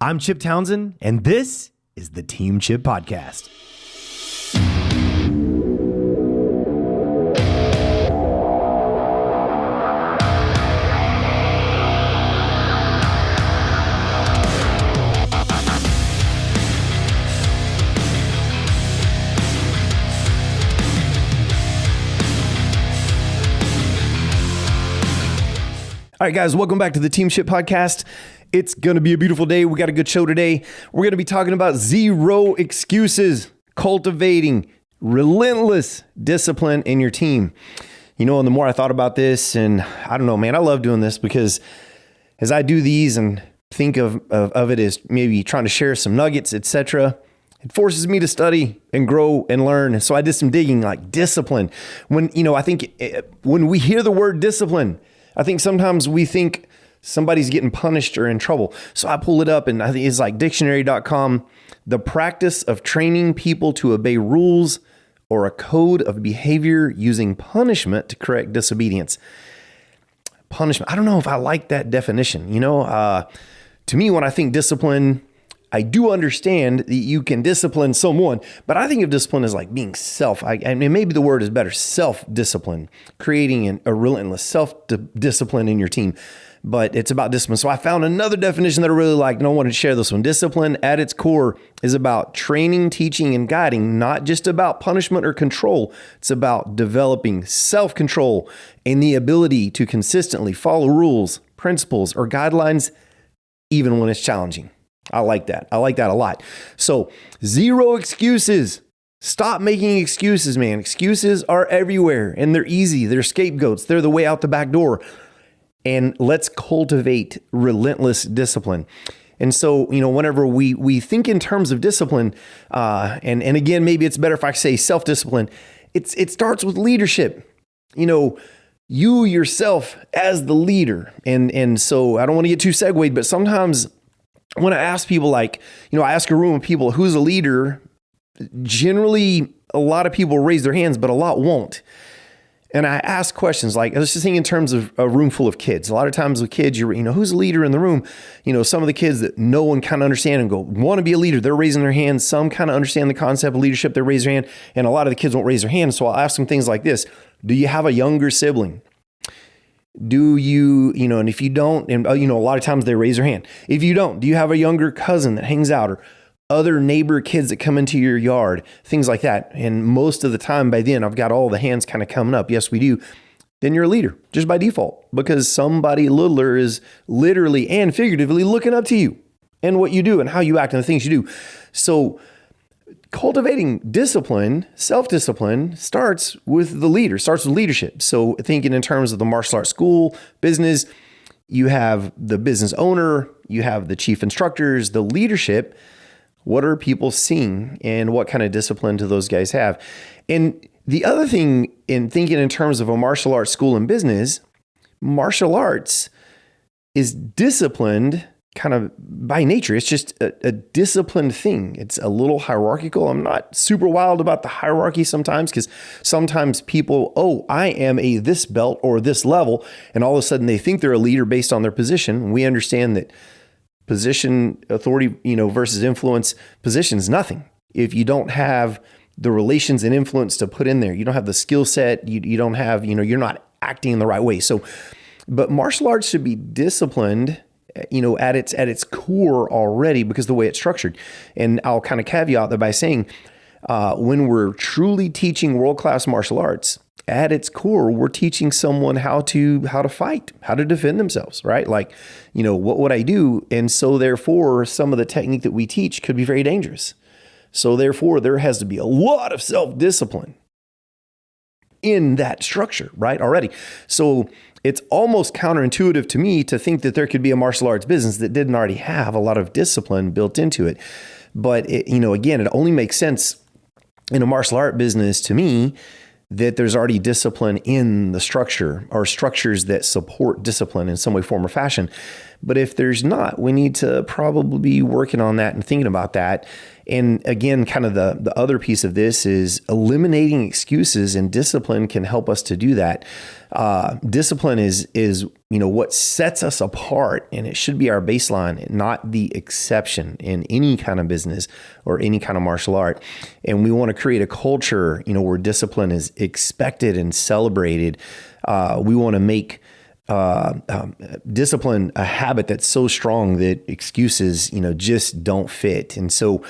I'm Chip Townsend, and this is the Team Chip Podcast. All right, guys, welcome back to the Team Chip Podcast. It's going to be a beautiful day. We got a good show today. We're going to be talking about zero excuses, cultivating relentless discipline in your team. You know, and the more I thought about this, and I don't know, man, I love doing this because as I do these and think of it as maybe trying to share some nuggets, etc., it forces me to study and grow and learn. So I did some digging, like discipline. I think when we hear the word discipline, I think sometimes we think somebody's getting punished or in trouble. So I pull it up and I think it's like dictionary.com, the practice of training people to obey rules or a code of behavior using punishment to correct disobedience. Punishment. I don't know if I like that definition. To me, when I think discipline, I do understand that you can discipline someone, but I think of discipline as like being maybe the word is better, self-discipline, creating a relentless self-discipline in your team, but it's about discipline. So I found another definition that I really like, and I wanted to share this one. Discipline at its core is about training, teaching, and guiding, not just about punishment or control. It's about developing self-control and the ability to consistently follow rules, principles, or guidelines, even when it's challenging. I like that. I like that a lot. So zero excuses. Stop making excuses, man. Excuses are everywhere and they're easy. They're scapegoats. They're the way out the back door. And let's cultivate relentless discipline. And so, whenever we think in terms of discipline, and again, maybe it's better if I say self-discipline, it starts with leadership. You yourself as the leader. And so I don't want to get too segued, but sometimes when I ask people I ask a room of people, who's a leader? Generally, a lot of people raise their hands, but a lot won't. And I ask questions like, let's just think in terms of a room full of kids. A lot of times with kids, who's a leader in the room? Some of the kids that no one kind of understand and want to be a leader, they're raising their hands. Some kind of understand the concept of leadership, they raise their hand. And a lot of the kids won't raise their hand. So I'll ask them things like this. Do you have a younger sibling? Do you, and if you don't, and a lot of times they raise their hand. If you don't, do you have a younger cousin that hangs out or other neighbor kids that come into your yard, things like that? And most of the time by then, I've got all the hands kind of coming up. Yes, we do. Then you're a leader just by default because somebody littler is literally and figuratively looking up to you and what you do and how you act and the things you do. So cultivating discipline, self-discipline starts with the leader, starts with leadership. So thinking in terms of the martial arts school, business, you have the business owner, you have the chief instructors, the leadership. What are people seeing and what kind of discipline do those guys have? And the other thing in thinking in terms of a martial arts school and business, martial arts is disciplined kind of by nature. It's just a disciplined thing. It's a little hierarchical. I'm not super wild about the hierarchy sometimes because sometimes people, I am a this belt or this level, and all of a sudden they think they're a leader based on their position. We understand that position, authority, versus influence, position is nothing. If you don't have the relations and influence to put in there, you don't have the skill set, you don't have, you're not acting in the right way. So, but martial arts should be disciplined at its core already because the way it's structured. And I'll kind of caveat that by saying, when we're truly teaching world-class martial arts, at its core, we're teaching someone how to fight, how to defend themselves, right? Like, what would I do? And so therefore, some of the technique that we teach could be very dangerous. So therefore, there has to be a lot of self-discipline in that structure, right? Already. So it's almost counterintuitive to me to think that there could be a martial arts business that didn't already have a lot of discipline built into it. But again, it only makes sense in a martial art business to me that there's already discipline in the structure or structures that support discipline in some way, form, or fashion. But if there's not, we need to probably be working on that and thinking about that. And again, kind of the other piece of this is eliminating excuses, and discipline can help us to do that. Discipline is what sets us apart, and it should be our baseline, not the exception in any kind of business or any kind of martial art. And we want to create a culture, where discipline is expected and celebrated. We want to make discipline a habit that's so strong that excuses, just don't fit. And so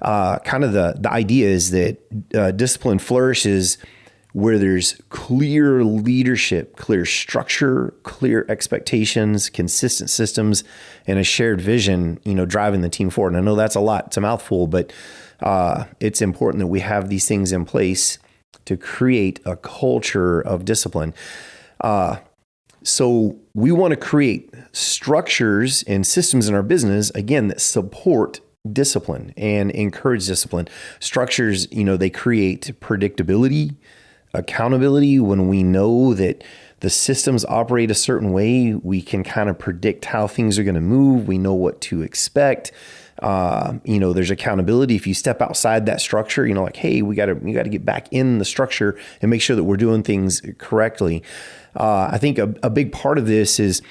kind of the idea is that discipline flourishes where there's clear leadership, clear structure, clear expectations, consistent systems, and a shared vision, driving the team forward. And I know that's a lot, it's a mouthful, but it's important that we have these things in place to create a culture of discipline. So we want to create structures and systems in our business, again, that support discipline and encourage discipline. Structures, they create predictability, accountability. When we know that the systems operate a certain way, we can kind of predict how things are going to move. We know what to expect. There's accountability. If you step outside that structure, like, hey, we got to get back in the structure and make sure that we're doing things correctly. I think a big part of this is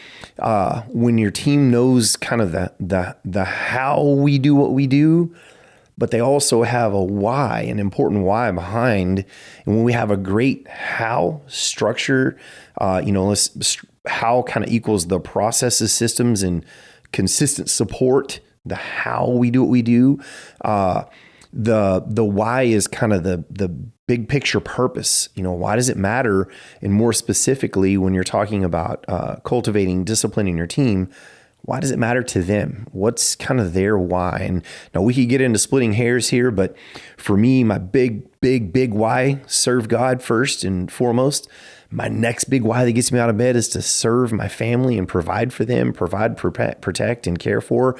when your team knows kind of the how we do what we do, but they also have a why, an important why behind. And when we have a great how structure, how kind of equals the processes, systems, and consistent support, the how we do what we do. The why is kind of the big picture purpose. Why does it matter? And more specifically, when you're talking about cultivating discipline in your team, why does it matter to them? What's kind of their why? And now we could get into splitting hairs here, but for me, my big why, serve God first and foremost. My next big why that gets me out of bed is to serve my family and provide for them, protect, and care for.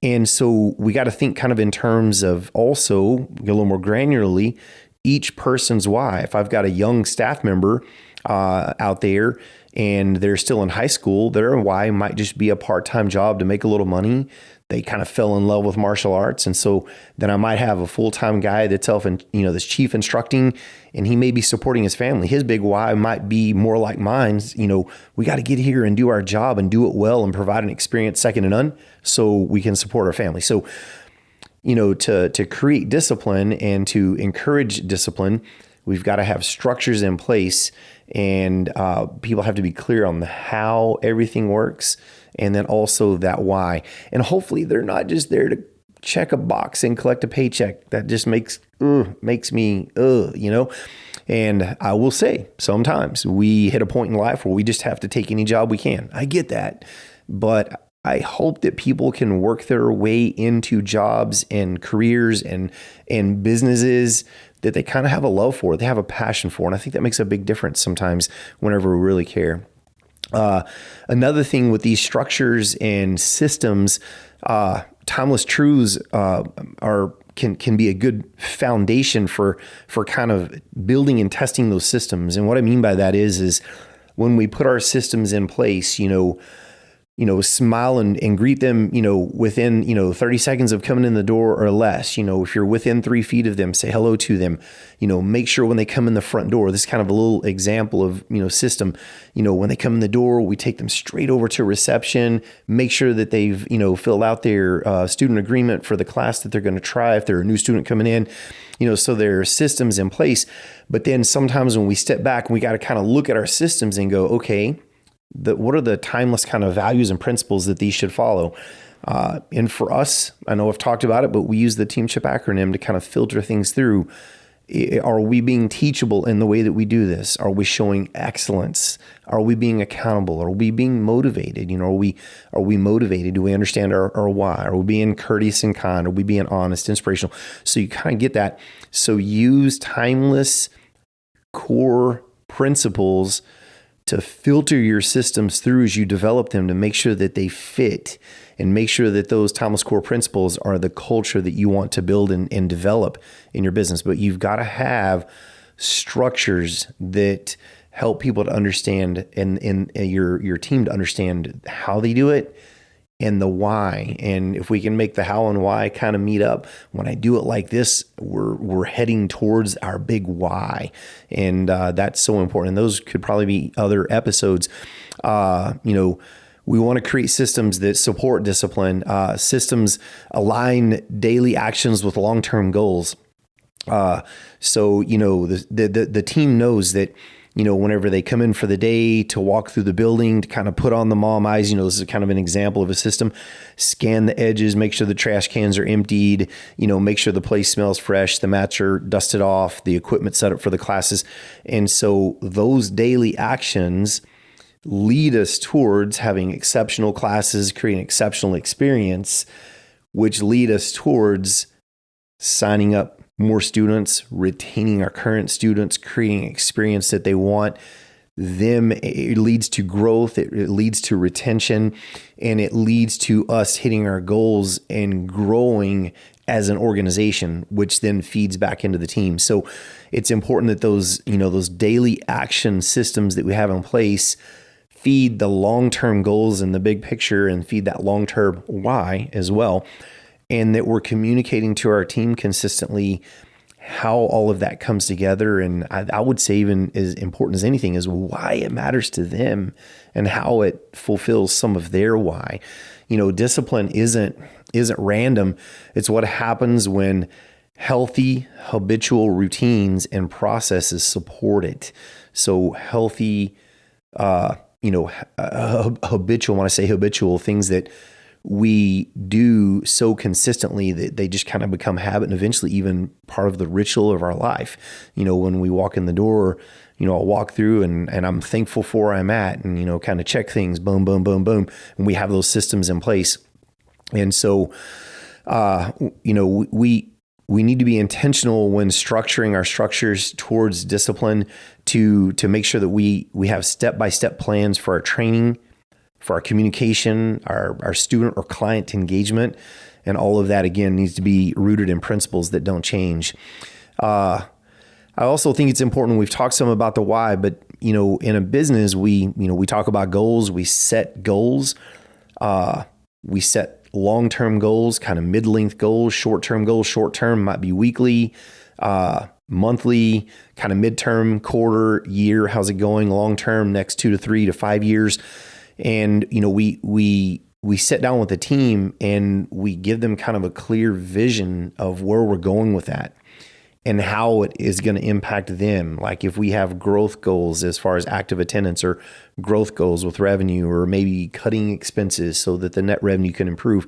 And so we got to think kind of in terms of also, a little more granularly, each person's why. If I've got a young staff member out there and they're still in high school, their why might just be a part-time job to make a little money. They kind of fell in love with martial arts. And so then I might have a full-time guy that's this chief instructing, and he may be supporting his family. His big why might be more like mine. We got to get here and do our job and do it well and provide an experience second to none so we can support our family. So, to create discipline and to encourage discipline, we've got to have structures in place, and people have to be clear on how everything works, and then also that why. And hopefully they're not just there to check a box and collect a paycheck. That just makes me. And I will say, sometimes we hit a point in life where we just have to take any job we can. I get that. But I hope that people can work their way into jobs and careers and businesses that they kind of have a love for, they have a passion for. And I think that makes a big difference sometimes whenever we really care. Another thing with these structures and systems, timeless truths can be a good foundation for kind of building and testing those systems. And what I mean by that is when we put our systems in place, smile and greet them, within, 30 seconds of coming in the door or less. If you're within 3 feet of them, say hello to them. Make sure when they come in the front door, this is kind of a little example of, system. When they come in the door, we take them straight over to reception, make sure that they've, filled out their student agreement for the class that they're going to try if they're a new student coming in, so there are systems in place. But then sometimes when we step back, we got to kind of look at our systems and go, okay, what are the timeless kind of values and principles that these should follow? And for us, I know I've talked about it, but we use the TeamShip acronym to kind of filter things through. Are we being teachable in the way that we do this? Are we showing excellence? Are we being accountable? Are we being motivated? Are we motivated? Do we understand our why? Are we being courteous and kind? Are we being honest, inspirational? So you kind of get that. So use timeless core principles to filter your systems through as you develop them, to make sure that they fit and make sure that those timeless core principles are the culture that you want to build and develop in your business. But you've got to have structures that help people to understand and your team to understand how they do it and the why. And if we can make the how and why kind of meet up, when I do it like this, we're heading towards our big why. And that's so important. And those could probably be other episodes. We want to create systems that support discipline. Systems align daily actions with long-term goals. So the team knows that, whenever they come in for the day to walk through the building, to kind of put on the mom eyes, this is kind of an example of a system, scan the edges, make sure the trash cans are emptied, make sure the place smells fresh, the mats are dusted off, the equipment set up for the classes. And so those daily actions lead us towards having exceptional classes, creating exceptional experience, which lead us towards signing up more students, retaining our current students, creating experience that they want. It leads to growth, it leads to retention, and it leads to us hitting our goals and growing as an organization, which then feeds back into the team. So it's important that those daily action systems that we have in place feed the long-term goals and the big picture and feed that long-term why as well. And that we're communicating to our team consistently how all of that comes together. And I would say even as important as anything is why it matters to them and how it fulfills some of their why. Discipline isn't random. It's what happens when healthy habitual routines and processes support it. So healthy, habitual, when I say habitual, things that we do so consistently that they just kind of become habit and eventually even part of the ritual of our life. When we walk in the door, I'll walk through and I'm thankful for where I'm at and, kind of check things, boom, boom, boom, boom. And we have those systems in place. And so, we need to be intentional when structuring our structures towards discipline to make sure that we have step-by-step plans for our training, for our communication, our student or client engagement. And all of that, again, needs to be rooted in principles that don't change. I also think it's important, we've talked some about the why, but, in a business, we talk about goals, we set goals, we set long-term goals, kind of mid-length goals, short-term goals. Short-term might be weekly, monthly, kind of midterm, quarter, year. How's it going? Long-term, next 2 to 3 to 5 years. And, we sit down with the team and we give them kind of a clear vision of where we're going with that and how it is going to impact them. Like if we have growth goals as far as active attendance or growth goals with revenue or maybe cutting expenses so that the net revenue can improve,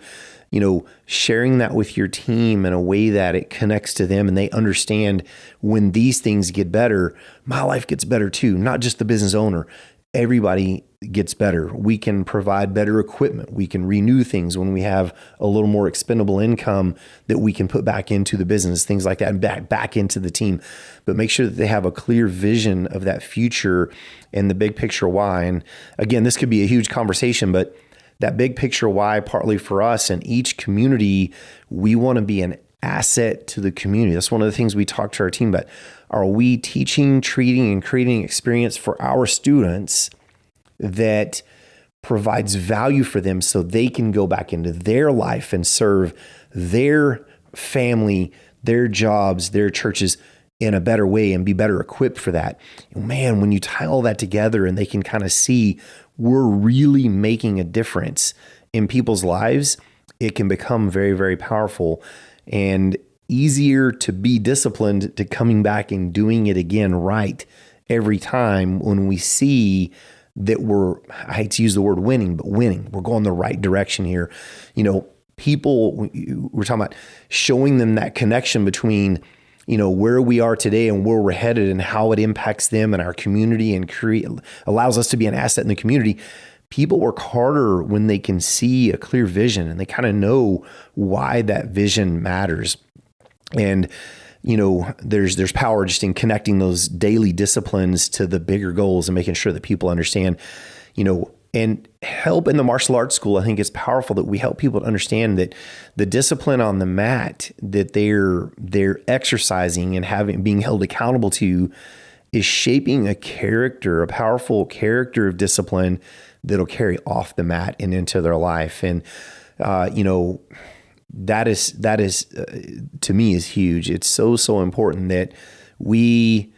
sharing that with your team in a way that it connects to them and they understand when these things get better, my life gets better too, not just the business owner. Everybody gets better. We can provide better equipment. We can renew things when we have a little more expendable income that we can put back into the business, things like that, and back into the team. But make sure that they have a clear vision of that future and the big picture why. And again, this could be a huge conversation, but that big picture why, partly for us and each community, we want to be an asset to the community. That's one of the things we talk to our team about. Are we teaching, treating, and creating experience for our students that provides value for them so they can go back into their life and serve their family, their jobs, their churches in a better way and be better equipped for that? Man, when you tie all that together and they can kind of see we're really making a difference in people's lives, it can become very, very powerful and easier to be disciplined to coming back and doing it again right every time when we see that I hate to use the word winning, but winning. We're going the right direction here. People, we're talking about showing them that connection between, where we are today and where we're headed and how it impacts them and our community and allows us to be an asset in the community. People work harder when they can see a clear vision and they kind of know why that vision matters. And, there's power just in connecting those daily disciplines to the bigger goals and making sure that people understand, and help in the martial arts school. I think it's powerful that we help people to understand that the discipline on the mat that they're exercising and being held accountable to is shaping a powerful character of discipline that'll carry off the mat and into their life. And, that is to me is huge. It's so important that we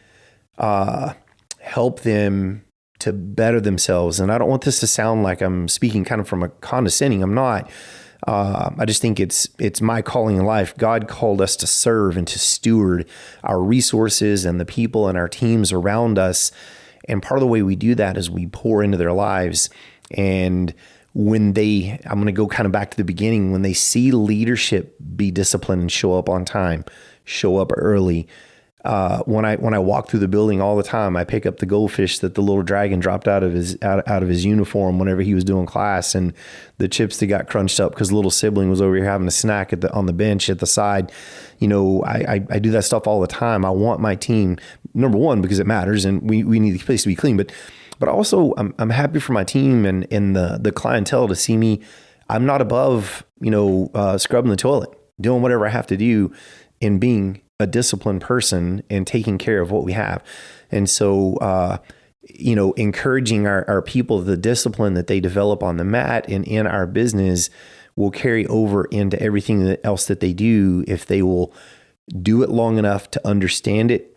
help them to better themselves. And I don't want this to sound like I'm speaking kind of from a condescending. I'm not. I just think it's my calling in life. God called us to serve and to steward our resources and the people and our teams around us. And part of the way we do that is we pour into their lives. And I'm going to go kind of back to the beginning, when they see leadership be disciplined and show up on time, show up early. When I walk through the building all the time, I pick up the goldfish that the little dragon dropped out of his uniform whenever he was doing class, and the chips that got crunched up because the little sibling was over here having a snack on the bench at the side. I do that stuff all the time. I want my team, number one, because it matters and we need the place to be clean, but also I'm happy for my team and the clientele to see me. I'm not above, scrubbing the toilet, doing whatever I have to do, and being a disciplined person and taking care of what we have. And so, encouraging our people, the discipline that they develop on the mat and in our business will carry over into everything else that they do if they will do it long enough to understand it,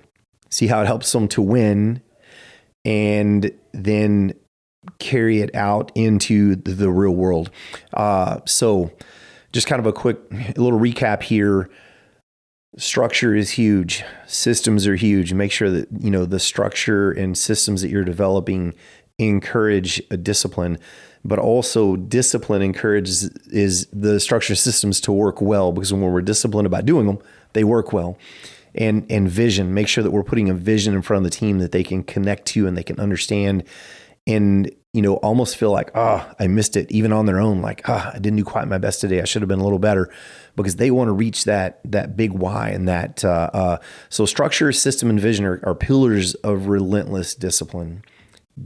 see how it helps them to win, and then carry it out into the real world. So just kind of a little recap here. Structure is huge. Systems are huge. Make sure that, the structure and systems that you're developing encourage a discipline, but also discipline encourages the structure systems to work well, because when we're disciplined about doing them, they work well. And vision, make sure that we're putting a vision in front of the team that they can connect to and they can understand, and, almost feel like, I missed it, even on their own. Like, I didn't do quite my best today. I should have been a little better, because they want to reach that big why. And that, so structure, system, and vision are pillars of relentless discipline.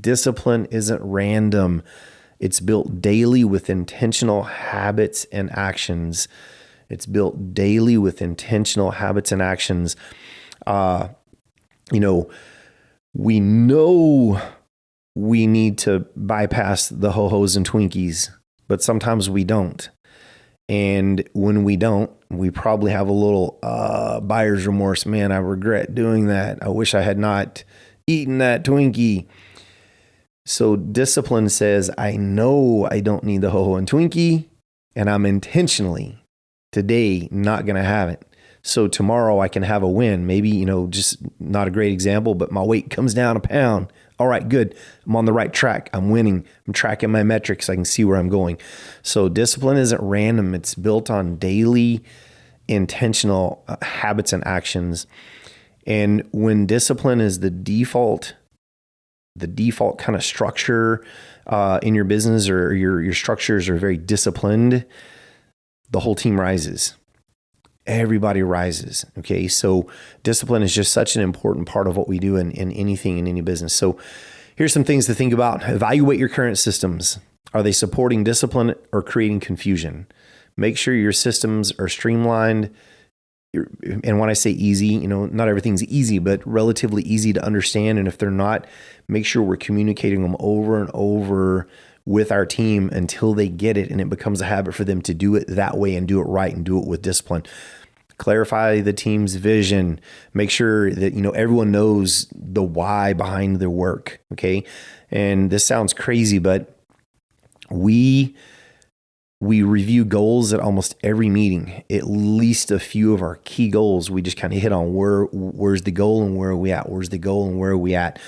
Discipline isn't random. It's built daily with intentional habits and actions. It's built daily with intentional habits and actions. We know we need to bypass the ho-hos and Twinkies, but sometimes we don't. And when we don't, we probably have a little buyer's remorse. Man, I regret doing that. I wish I had not eaten that Twinkie. So discipline says, I know I don't need the ho-ho and Twinkie, and I'm intentionally today not going to have it. So tomorrow I can have a win. Maybe, just not a great example, but my weight comes down a pound. All right, good. I'm on the right track. I'm winning. I'm tracking my metrics. I can see where I'm going. So discipline isn't random. It's built on daily intentional habits and actions. And when discipline is the default kind of structure in your business, or your structures are very disciplined, the whole team rises. Everybody rises. Okay. So discipline is just such an important part of what we do in anything, in any business. So here's some things to think about. Evaluate your current systems. Are they supporting discipline or creating confusion? Make sure your systems are streamlined. And when I say easy, not everything's easy, but relatively easy to understand. And if they're not, make sure we're communicating them over and over with our team until they get it and it becomes a habit for them to do it that way and do it right and do it with discipline. Clarify the team's vision. Make sure that, everyone knows the why behind their work. Okay. And this sounds crazy, but we review goals at almost every meeting. At least a few of our key goals, we just kind of hit on where's the goal and where are we at? Where's the goal and where are we at?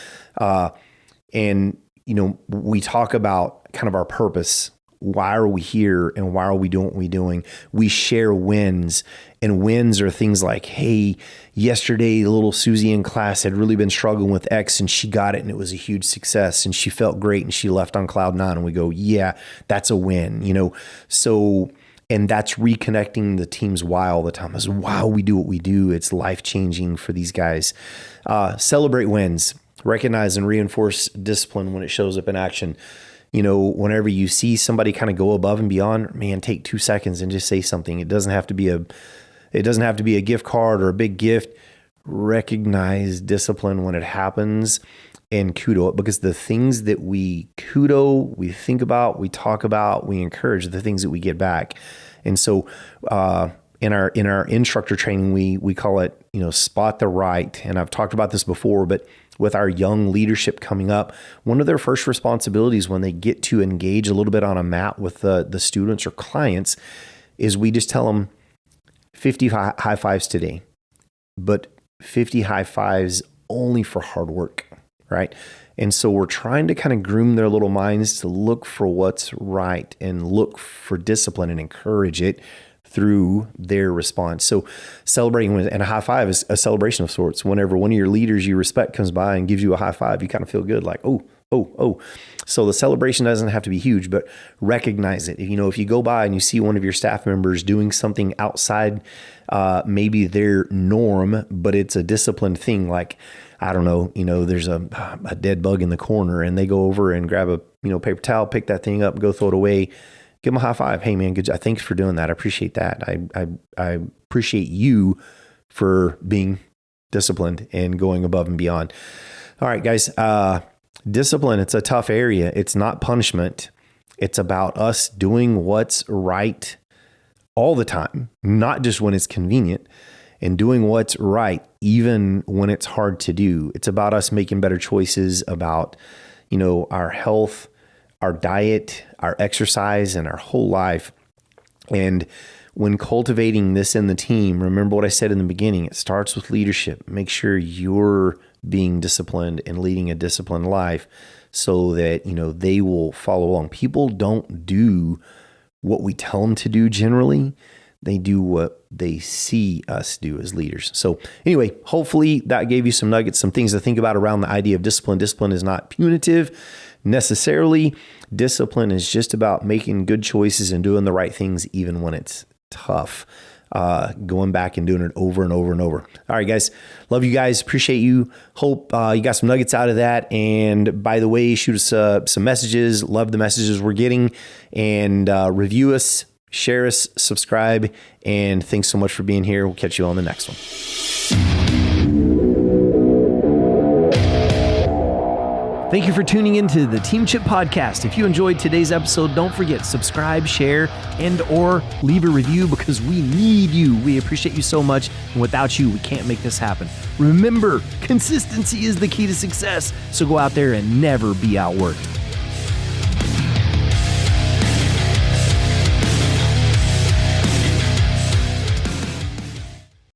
We talk about kind of our purpose. Why are we here and why are we doing what we're doing? We share wins, and wins are things like, hey, yesterday, little Susie in class had really been struggling with X and she got it and it was a huge success and she felt great and she left on cloud 9. And we go, yeah, that's a win, So, and that's reconnecting the team's why all the time. Is why we do what we do. It's life-changing for these guys. Celebrate wins. Recognize and reinforce discipline when it shows up in action. Whenever you see somebody kind of go above and beyond, man, take 2 seconds and just say something. It doesn't have to be a gift card or a big gift. Recognize discipline when it happens and kudo it, because the things that we kudo, we think about, we talk about, we encourage are the things that we get back. And so in our instructor training, we call it, spot the right. And I've talked about this before, but with our young leadership coming up, one of their first responsibilities when they get to engage a little bit on a mat with the students or clients is we just tell them 50 high fives today, but 50 high fives only for hard work, right? And so we're trying to kind of groom their little minds to look for what's right and look for discipline and encourage it through their response. So celebrating and a high five is a celebration of sorts. Whenever one of your leaders you respect comes by and gives you a high five, you kind of feel good, like, oh. So the celebration doesn't have to be huge, but recognize it. If you go by and you see one of your staff members doing something outside maybe their norm, but it's a disciplined thing, like, I don't know, there's a dead bug in the corner and they go over and grab a paper towel, pick that thing up, go throw it away, give them a high five. Hey man, good job. Thanks for doing that. I appreciate that. I appreciate you for being disciplined and going above and beyond. All right, guys. Discipline, it's a tough area. It's not punishment. It's about us doing what's right all the time, not just when it's convenient, and doing what's right even when it's hard to do. It's about us making better choices about, our health, our diet, our exercise, and our whole life. And when cultivating this in the team, remember what I said in the beginning, it starts with leadership. Make sure you're being disciplined and leading a disciplined life so that, they will follow along. People don't do what we tell them to do generally. They do what they see us do as leaders. So anyway, hopefully that gave you some nuggets, some things to think about around the idea of discipline. Discipline is not punitive necessarily. Discipline is just about making good choices and doing the right things even when it's tough. Going back and doing it over and over and over. All right, guys. Love you guys. Appreciate you. Hope you got some nuggets out of that. And by the way, shoot us some messages. Love the messages we're getting. And review us, share us, subscribe. And thanks so much for being here. We'll catch you on the next one. Thank you for tuning into the Team Chip Podcast. If you enjoyed today's episode, don't forget, subscribe, share, and or leave a review because we need you. We appreciate you so much. And without you, we can't make this happen. Remember, consistency is the key to success. So go out there and never be outworked.